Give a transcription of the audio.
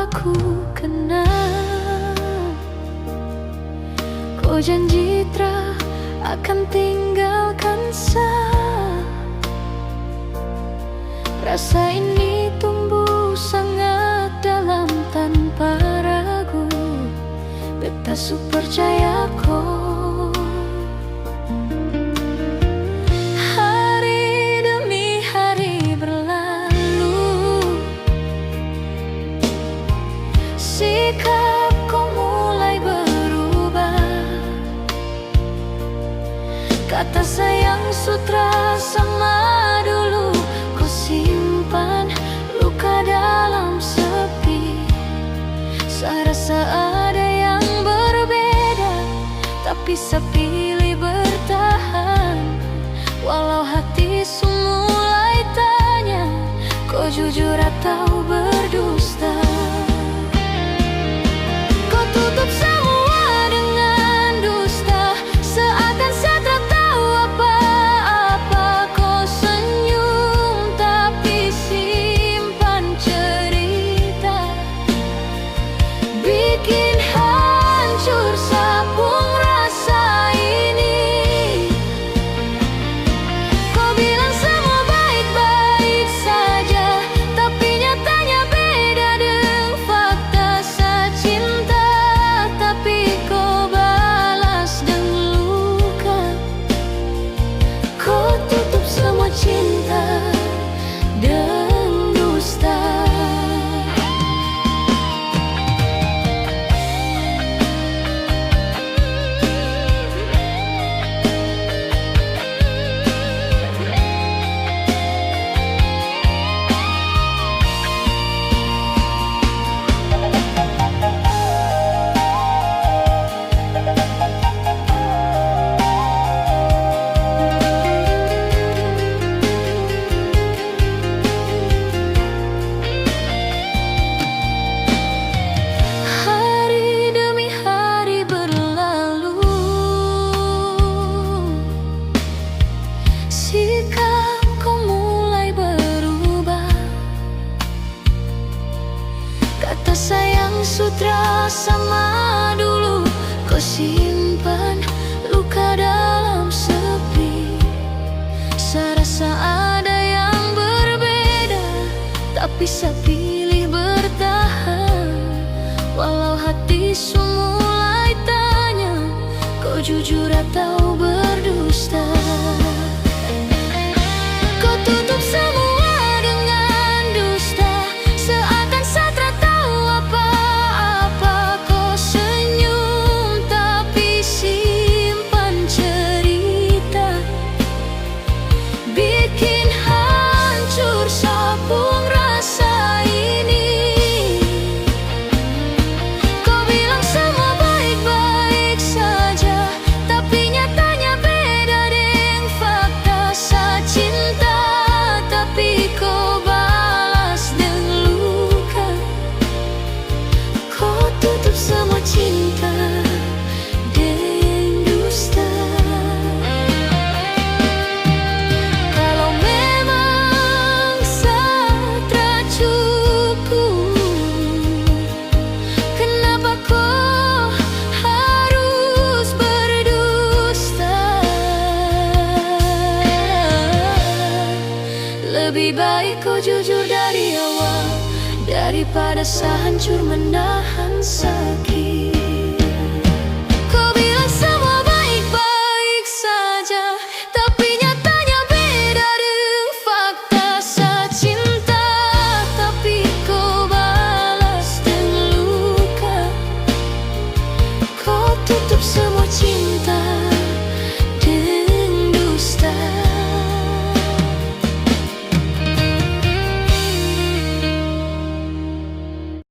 aku kenal. Kau janji tak akan tinggalkan saya. Rasa ini tumbuh sangat dalam tanpa ragu. Beta percaya kau. Hari demi hari berlalu, sikapku mulai berubah. Kata sayang sutra sama dulu kau simpan, luka dalam sepi. Saya rasa ada yang berbeda, tapi saya pilih bertahan. Walau hati mulai tanya, kau jujur atau berdusta. Kau tutup semua dengan dusta, seakan saya tak tahu apa-apa. Kau senyum tapi simpan cerita, bikin hancur sabung rasa ini. Kau bilang semua baik-baik saja, tapi nyatanya beda dengan fakta. Saya cinta tapi kau balas dengan luka. Kau tutup semua cinta dengan dusta. Hari demi hari berlalu, sikapku mulai berubah. Kata sayang sutra sama dulu kau simpan, luka dalam sepi. Saya rasa ada yang berbeda, tapi saya pilih bertahan. Walau hati mulai tanya, kau jujur atau berdusta. Kau tutup semua dengan dusta, seakan saya tak tahu apa-apa. Kau senyum tapi simpan cerita, bikin hancur sabung rasa ini. Kau bilang semua baik-baik saja, tapi nyatanya beda dengan fakta. Saya cinta tapi kau balas dengan luka. Kau tutup semua cinta dengan dusta. Kalau memang saya cukup, kenapa kau harus berdusta? Lebih baik kau jujur dari awal, daripada saya hancur menahan sakit.